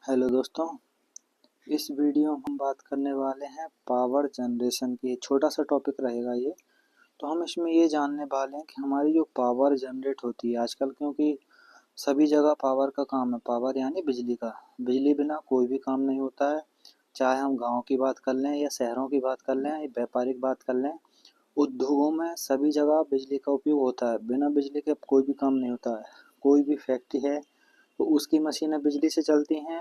Hello दोस्तों, इस video में हम बात करने वाले हैं पावर जनरेशन की। छोटा सा टॉपिक रहेगा ये। तो हम इसमें ये जानने वाले हैं कि हमारी जो पावर जनरेट होती है आजकल, क्योंकि सभी जगह पावर का काम है। पावर यानी बिजली का। बिजली बिना कोई भी काम नहीं होता है। चाहे हम गाँव की बात कर लें या शहरों की बात कर लें या व्यापारिक बात कर लें, उद्योगों में सभी जगह बिजली का उपयोग होता है। बिना बिजली के कोई भी काम नहीं होता है। कोई भी फैक्ट्री है तो उसकी मशीनें बिजली से चलती हैं।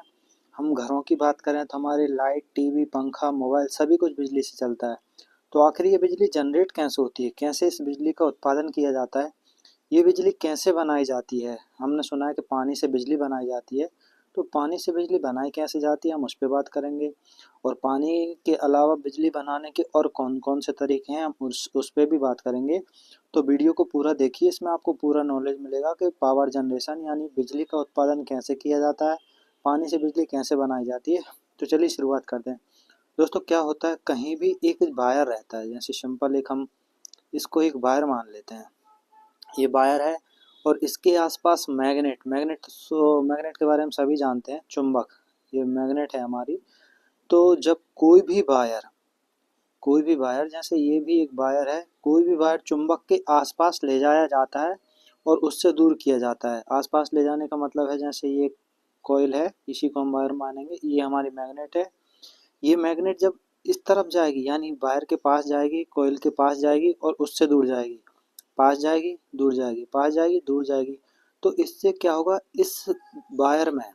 हम घरों की बात करें तो हमारी लाइट, टीवी, पंखा, मोबाइल सभी कुछ बिजली से चलता है। तो आखिर ये बिजली जनरेट कैसे होती है? कैसे इस बिजली का उत्पादन किया जाता है? ये बिजली कैसे बनाई जाती है? हमने सुना है कि पानी से बिजली बनाई जाती है। तो पानी से बिजली बनाई कैसे जाती है, हम उस पे बात करेंगे। और पानी के अलावा बिजली बनाने के और कौन-कौन से तरीके हैं, हम उस पे भी बात करेंगे। तो वीडियो को पूरा देखिए, इसमें आपको पूरा नॉलेज मिलेगा कि पावर जनरेशन यानी बिजली का उत्पादन कैसे किया जाता है, पानी से बिजली कैसे बनाई जाती है। तो चलिए शुरुआत करते हैं। दोस्तों, क्या होता है, कहीं भी एक वायर रहता है। जैसे सिंपल एक हम इसको एक वायर मान लेते हैं। ये वायर है और इसके आसपास मैग्नेट के बारे में सभी जानते हैं, चुंबक। ये मैग्नेट है हमारी। तो जब कोई भी वायर जैसे ये भी एक वायर है, कोई भी वायर चुंबक के आसपास ले जाया जाता है और उससे दूर किया जाता है। आसपास ले जाने का मतलब है, जैसे ये कॉइल है, इसी को हम वायर मानेंगे। ये हमारी मैग्नेट है। ये मैग्नेट जब इस तरफ जाएगी यानी वायर के पास जाएगी, कॉइल के पास जाएगी और उससे दूर जाएगी, पास जाएगी, दूर जाएगी, पास जाएगी, दूर जाएगी। तो इससे क्या होगा, इस वायर में,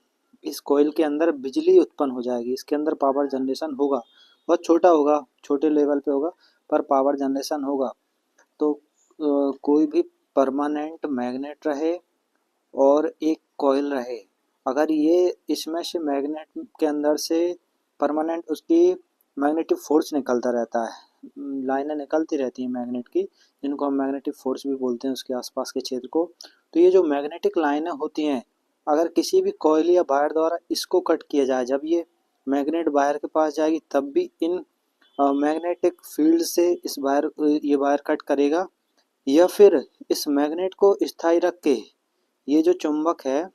इस कॉइल के अंदर बिजली उत्पन्न हो जाएगी। इसके अंदर पावर जनरेशन होगा। बहुत छोटा होगा, छोटे लेवल पे होगा, पर पावर जनरेशन होगा। तो कोई भी परमानेंट मैग्नेट रहे और एक कॉइल रहे, अगर ये इसमें से मैग्नेट के अंदर से परमानेंट उसकी मैग्नेटिक फोर्स निकलता रहता है। लाइनें निकलती रहती हैं मैग्नेट की, जिनको हम मैग्नेटिक फोर्स भी बोलते हैं, उसके आसपास के क्षेत्र को। तो ये जो मैग्नेटिक लाइनें होती हैं, अगर किसी भी कॉइल या वायर द्वारा इसको कट किया जाए, जब ये मैग्नेट वायर के पास जाएगी तब भी इन मैग्नेटिक फील्ड से ये वायर कट करेगा। या फिर इस मैग्नेट को स्थायी रख के, ये जो चुंबक है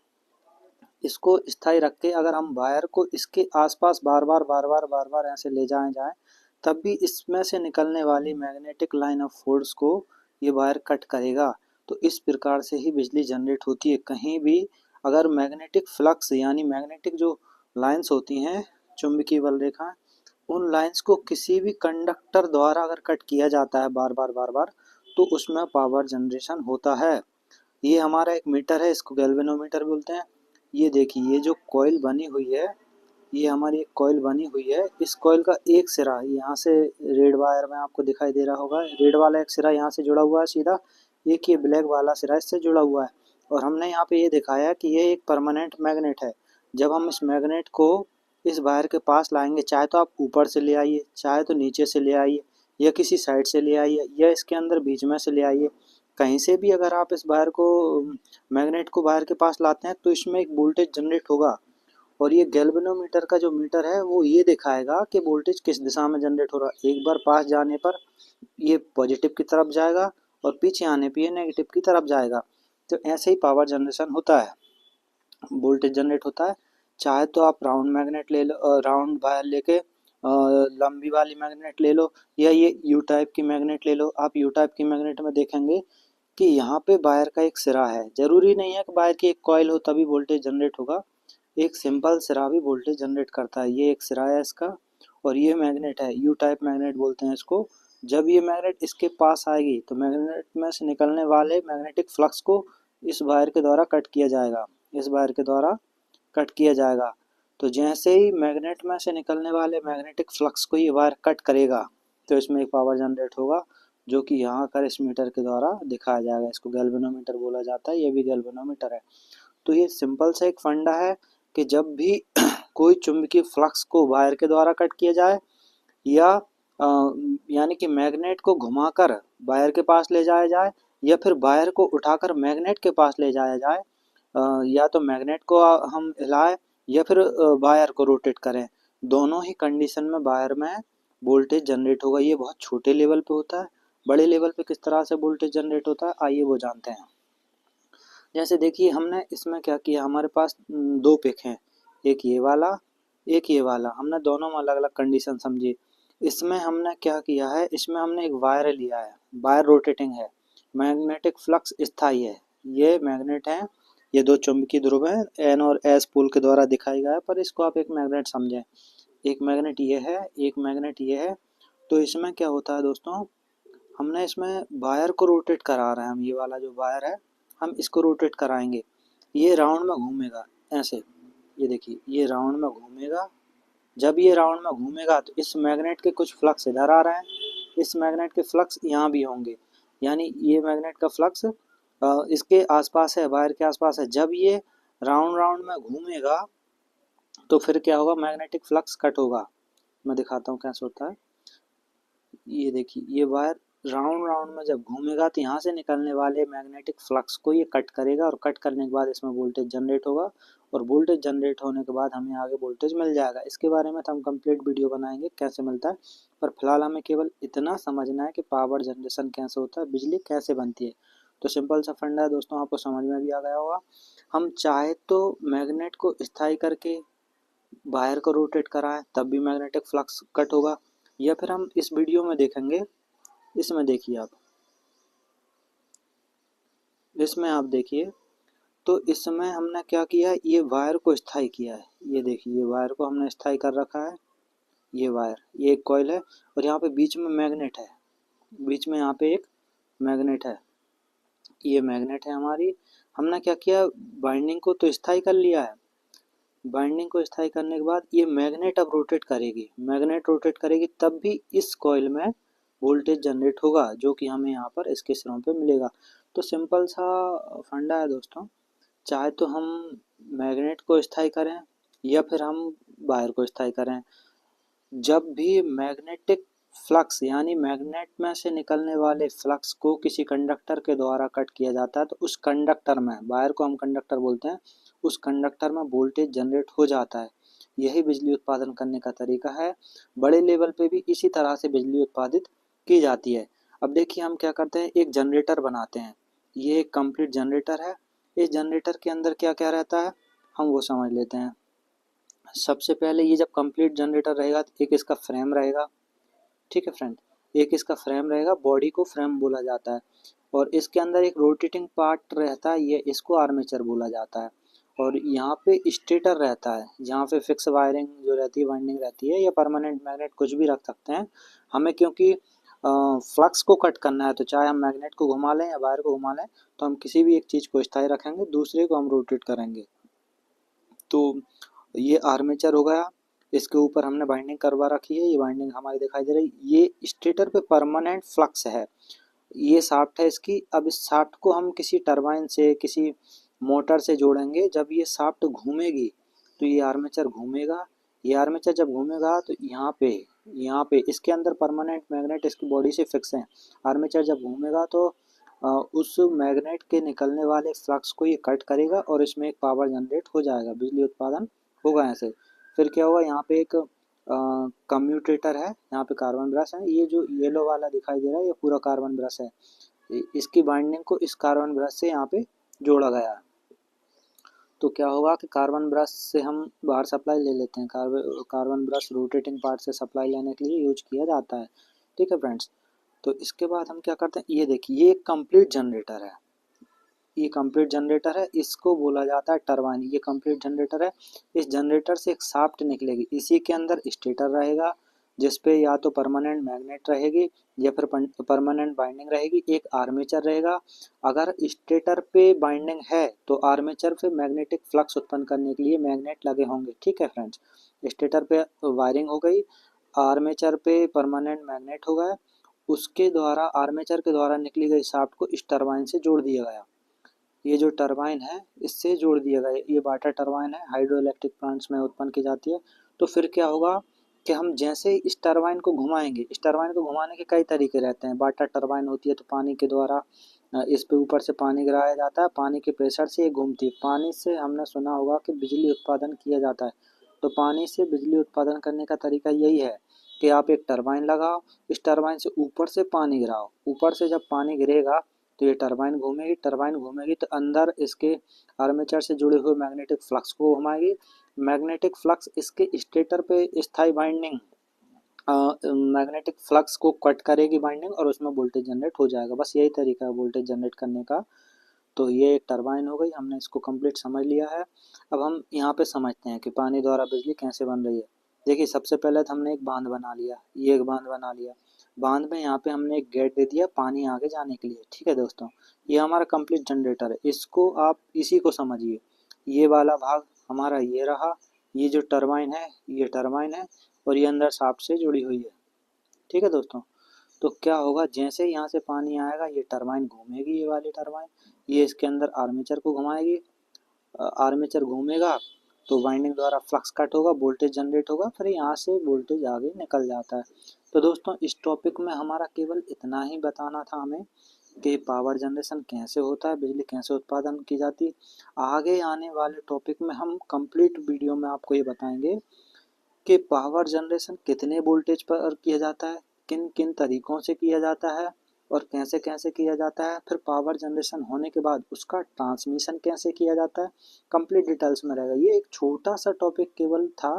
इसको स्थायी रख के अगर हम वायर को इसके आसपास बार बार ऐसे ले जाएं तब भी इसमें से निकलने वाली मैग्नेटिक लाइन ऑफ फोर्स को ये वायर कट करेगा। तो इस प्रकार से ही बिजली जनरेट होती है। कहीं भी अगर मैग्नेटिक फ्लक्स यानी मैग्नेटिक जो लाइंस होती हैं, चुंबकीय बल रेखा, उन लाइंस को किसी भी कंडक्टर द्वारा अगर कट किया जाता है बार बार तो उसमें पावर जनरेशन होता है। ये हमारा एक मीटर है, इसको गैल्वेनोमीटर बोलते हैं। ये देखिए, ये जो कॉइल बनी हुई है, ये हमारी एक कॉइल बनी हुई है। इस कॉइल का एक सिरा यहाँ से रेड वायर में आपको दिखाई दे रहा होगा। रेड वाला एक सिरा यहाँ से जुड़ा हुआ है सीधा, एक ये ब्लैक वाला सिरा इससे जुड़ा हुआ है। और हमने यहाँ पे ये दिखाया कि ये एक परमानेंट मैग्नेट है। जब हम इस मैग्नेट को इस वायर के पास लाएंगे, चाहे तो आप ऊपर से ले आइए, चाहे तो नीचे से ले आइए, या किसी साइड से ले आइए, या इसके अंदर बीच में से ले आइए, कहीं से भी अगर आप इस वायर को, मैग्नेट को वायर के पास लाते हैं तो इसमें एक वोल्टेज जनरेट होगा। और ये गैल्वेनोमीटर का जो मीटर है वो ये दिखाएगा कि वोल्टेज किस दिशा में जनरेट हो रहा है। एक बार पास जाने पर ये पॉजिटिव की तरफ जाएगा और पीछे आने पर ये नेगेटिव की तरफ जाएगा। तो ऐसे ही पावर जनरेशन होता है, वोल्टेज जनरेट होता है। चाहे तो आप राउंड मैग्नेट ले लो, राउंड वायर लेके लंबी वाली मैग्नेट ले लो, या ये यू टाइप की मैग्नेट ले लो। आप यू टाइप की मैग्नेट में देखेंगे कि यहाँ पे वायर का एक सिरा है। जरूरी नहीं है कि वायर की एक कॉइल हो तभी वोल्टेज जनरेट होगा। एक सिंपल सिरा भी वोल्टेज जनरेट करता है। ये एक सिरा है इसका और ये मैग्नेट है, यू टाइप मैग्नेट बोलते हैं इसको। जब ये मैग्नेट इसके पास आएगी तो मैग्नेट में से निकलने वाले मैग्नेटिक फ्लक्स को इस वायर के द्वारा कट किया जाएगा, इस वायर के द्वारा कट किया जाएगा। तो जैसे ही मैग्नेट में से निकलने वाले मैग्नेटिक फ्लक्स को ये वायर कट करेगा तो इसमें एक पावर जनरेट होगा, जो कि यहाँ कर इस मीटर के द्वारा दिखाया जाएगा। इसको गैल्वेनोमीटर बोला जाता है, ये भी गैल्वेनोमीटर है। तो ये सिंपल सा एक फंडा है कि जब भी कोई चुंबकीय फ्लक्स को वायर के द्वारा कट किया जाए, या यानी कि मैग्नेट को घुमाकर वायर के पास ले जाया जाए, या फिर वायर को उठाकर मैग्नेट के पास ले जाया जाए, या तो मैग्नेट को हम हिलाएं या फिर वायर को रोटेट करें, दोनों ही कंडीशन में वायर में वोल्टेज जनरेट होगा। ये बहुत छोटे लेवल पे होता है। बड़े लेवल पे किस तरह से वोल्टेज जनरेट होता है, आइए वो जानते हैं। जैसे देखिए, हमने इसमें क्या किया, हमारे पास दो पिक हैं, एक ये वाला, एक ये वाला, हमने दोनों में अलग अलग कंडीशन समझी। इसमें हमने क्या किया है, इसमें हमने एक वायर लिया है, वायर रोटेटिंग है, मैग्नेटिक फ्लक्स स्थायी है, ये मैग्नेट है, ये दो चुंबकीय ध्रुव हैं एन और एस पोल के द्वारा दिखाई गया है, पर इसको आप एक मैग्नेट समझें। एक मैग्नेट ये है, एक मैग्नेट ये है। तो इसमें क्या होता है दोस्तों, हमने इसमें वायर को रोटेट करा रहे हैं हम, ये वाला जो वायर है हम इसको रोटेट कराएंगे, ये राउंड में घूमेगा ऐसे, ये देखिए ये राउंड में घूमेगा। जब ये राउंड में घूमेगा तो इस मैग्नेट के कुछ फ्लक्स इधर आ रहे हैं, इस मैग्नेट के फ्लक्स यहाँ भी होंगे, यानी ये मैग्नेट का फ्लक्स इसके आसपास है, वायर के आसपास है। जब ये राउंड राउंड में घूमेगा तो फिर क्या होगा, मैग्नेटिक फ्लक्स कट होगा। मैं दिखाता हूँ कैसे होता है। ये देखिए ये वायर राउंड राउंड में जब घूमेगा तो यहाँ से निकलने वाले मैग्नेटिक फ्लक्स को ये कट करेगा, और कट करने के बाद इसमें वोल्टेज जनरेट होगा, और वोल्टेज जनरेट होने के बाद हमें आगे वोल्टेज मिल जाएगा। इसके बारे में तो हम कंप्लीट वीडियो बनाएंगे कैसे मिलता है, पर फिलहाल हमें केवल इतना समझना है कि पावर जनरेशन कैसे होता है, बिजली कैसे बनती है। तो सिंपल सा फंडा है दोस्तों, आपको समझ में भी आ गया होगा। हम चाहे तो मैग्नेट को स्थायी करके वायर को रोटेट कराएं तब भी मैग्नेटिक फ्लक्स कट होगा, या फिर हम इस वीडियो में देखेंगे। इसमें देखिए आप, इसमें आप देखिए, तो इसमें हमने क्या किया है, ये वायर को स्थायी किया है। ये देखिए ये वायर को हमने स्थायी कर रखा है, ये वायर, ये एक कॉइल है, और यहाँ पे बीच में मैग्नेट है, बीच में यहाँ पे एक मैग्नेट है, ये मैग्नेट है हमारी। हमने क्या किया, बाइंडिंग को तो स्थायी कर लिया है। बाइंडिंग को स्थायी करने के बाद ये मैग्नेट अब रोटेट करेगी, मैग्नेट रोटेट करेगी, तब भी इस कॉइल में वोल्टेज जनरेट होगा, जो कि हमें यहाँ पर इसके सिरों पे मिलेगा। तो सिंपल सा फंडा है दोस्तों, चाहे तो हम मैग्नेट को स्थायी करें या फिर हम वायर को स्थायी करें, जब भी मैग्नेटिक फ्लक्स यानी मैग्नेट में से निकलने वाले फ्लक्स को किसी कंडक्टर के द्वारा कट किया जाता है, तो उस कंडक्टर में, वायर को हम कंडक्टर बोलते हैं, उस कंडक्टर में वोल्टेज जनरेट हो जाता है। यही बिजली उत्पादन करने का तरीका है। बड़े लेवल पे भी इसी तरह से बिजली उत्पादित की जाती है। अब देखिए हम क्या करते हैं, एक जनरेटर बनाते हैं। ये एक कंप्लीट जनरेटर है। इस जनरेटर के अंदर क्या क्या रहता है हम वो समझ लेते हैं। सबसे पहले ये जब कंप्लीट जनरेटर रहेगा तो एक इसका फ्रेम रहेगा, ठीक है फ्रेंड, एक इसका फ्रेम रहेगा, बॉडी को फ्रेम बोला जाता है, और इसके अंदर एक रोटेटिंग पार्ट रहता है, ये इसको आर्मेचर बोला जाता है, और यहाँ पे स्टेटर रहता है, जहाँ पे फिक्स वायरिंग जो रहती है, वाइंडिंग रहती है, या परमानेंट मैग्नेट कुछ भी रख सकते हैं हमें, क्योंकि फ्लक्स को कट करना है तो चाहे हम मैग्नेट को घुमा लें या वायर को घुमा लें, तो हम किसी भी एक चीज़ को स्थायी रखेंगे, दूसरे को हम रोटेट करेंगे। तो ये आर्मेचर हो गया, इसके ऊपर हमने बाइंडिंग करवा रखी है, ये बाइंडिंग हमारी दिखाई दे रही, ये स्टेटर पे परमानेंट फ्लक्स है, ये शाफ्ट है इसकी। अब इस शाफ्ट को हम किसी टरबाइन से, किसी मोटर से जोड़ेंगे, जब ये शाफ्ट घूमेगी तो ये आर्मेचर घूमेगा, ये आर्मेचर जब घूमेगा तो यहाँ पे इसके अंदर परमानेंट मैग्नेट इसकी बॉडी से फिक्स है, आर्मेचर जब घूमेगा तो उस मैग्नेट के निकलने वाले फ्लक्स को ये कट करेगा, और इसमें एक पावर जनरेट हो जाएगा, बिजली उत्पादन होगा ऐसे। फिर क्या होगा, यहाँ पे एक कम्यूटेटर है, यहाँ पे कार्बन ब्रश है, ये जो येलो वाला दिखाई दे रहा है ये पूरा कार्बन ब्रश है, इसकी बाइंडिंग को इस कार्बन ब्रश से यहाँ पे जोड़ा गया है। तो क्या होगा कि कार्बन ब्रश से हम बाहर सप्लाई ले लेते हैं, कार्बन ब्रश रोटेटिंग पार्ट से सप्लाई लेने के लिए यूज किया जाता है, ठीक है फ्रेंड्स। तो इसके बाद हम क्या करते हैं, ये देखिए ये एक कंप्लीट जनरेटर है, ये कंप्लीट जनरेटर है, इसको बोला जाता है टरबाइन, ये कंप्लीट जनरेटर है। इस जनरेटर से एक शाफ्ट निकलेगी, इसी के अंदर स्टेटर रहेगा, जिसपे या तो परमानेंट मैग्नेट रहेगी या फिर परमानेंट बाइंडिंग रहेगी, एक आर्मेचर रहेगा। अगर स्टेटर पे बाइंडिंग है तो आर्मेचर पे मैग्नेटिक फ्लक्स उत्पन्न करने के लिए मैग्नेट लगे होंगे, ठीक है फ्रेंड्स। स्टेटर पे वायरिंग हो गई, आर्मेचर पे परमानेंट मैग्नेट हो गया, उसके द्वारा आर्मेचर के द्वारा निकली गई शाफ्ट को इस टरबाइन से जोड़ दिया गया, ये जो टरबाइन है इससे जोड़ दिया गया, ये वाटर टरबाइन है, हाइड्रो इलेक्ट्रिक प्लांट्स में उत्पन्न की जाती है। तो फिर क्या होगा कि हम जैसे इस टरबाइन को घुमाएंगे, इस टरबाइन को घुमाने के कई तरीके रहते हैं। वाटर टरबाइन होती है तो पानी के द्वारा इस पे ऊपर से पानी गिराया जाता है, पानी के प्रेशर से ये घूमती है, पानी से हमने सुना होगा कि बिजली उत्पादन किया जाता है। तो पानी से बिजली उत्पादन करने का तरीका यही है कि आप एक टरबाइन लगाओ, इस टरबाइन से ऊपर से पानी गिराओ, ऊपर से जब पानी गिरेगा तो ये टरबाइन घूमेगी तो अंदर इसके आर्मेचर से जुड़े हुए मैग्नेटिक फ्लक्स को घुमाएगी। मैग्नेटिक फ्लक्स इसके स्टेटर पे स्थायी बाइंडिंग मैग्नेटिक फ्लक्स को कट करेगी बाइंडिंग, और उसमें वोल्टेज जनरेट हो जाएगा। बस यही तरीका है वोल्टेज जनरेट करने का। तो ये एक टरबाइन हो गई, हमने इसको कंप्लीट समझ लिया है। अब हम यहाँ पे समझते हैं कि पानी द्वारा बिजली कैसे बन रही है। देखिए सबसे पहले तो हमने एक बांध बना लिया, ये एक बांध बना लिया। बांध में यहाँ पे हमने एक गेट दे दिया पानी आगे जाने के लिए। ठीक है दोस्तों, ये हमारा कंप्लीट जनरेटर है। इसको आप इसी को समझिए, ये वाला भाग हमारा ये रहा, ये जो टरबाइन है ये टरबाइन है, और ये अंदर शाफ्ट से जुड़ी हुई है। ठीक है दोस्तों, तो क्या होगा, जैसे ही यहाँ से पानी आएगा ये टरबाइन घूमेगी, ये वाली टरबाइन, ये इसके अंदर आर्मेचर को घुमाएगी। आर्मेचर घूमेगा तो वाइंडिंग द्वारा फ्लक्स कट होगा, वोल्टेज जनरेट होगा, फिर यहाँ से वोल्टेज आगे निकल जाता है। तो दोस्तों इस टॉपिक में हमारा केवल इतना ही बताना था हमें कि पावर जनरेशन कैसे होता है, बिजली कैसे उत्पादन की जाती। आगे आने वाले टॉपिक में हम कंप्लीट वीडियो में आपको ये बताएंगे कि पावर जनरेशन कितने वोल्टेज पर किया जाता है, किन किन तरीकों से किया जाता है, और कैसे कैसे किया जाता है। फिर पावर जनरेशन होने के बाद उसका ट्रांसमिशन कैसे किया जाता है, कंप्लीट डिटेल्स में रहेगा। ये एक छोटा सा टॉपिक केवल था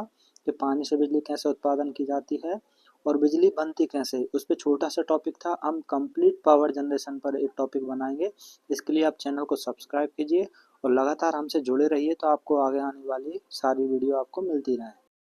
कि पानी से बिजली कैसे उत्पादन की जाती है और बिजली बनती कैसे, उस पर छोटा सा टॉपिक था। हम कंप्लीट पावर जनरेशन पर एक टॉपिक बनाएंगे। इसके लिए आप चैनल को सब्सक्राइब कीजिए और लगातार हमसे जुड़े रहिए, तो आपको आगे आने वाली सारी वीडियो आपको मिलती रहे।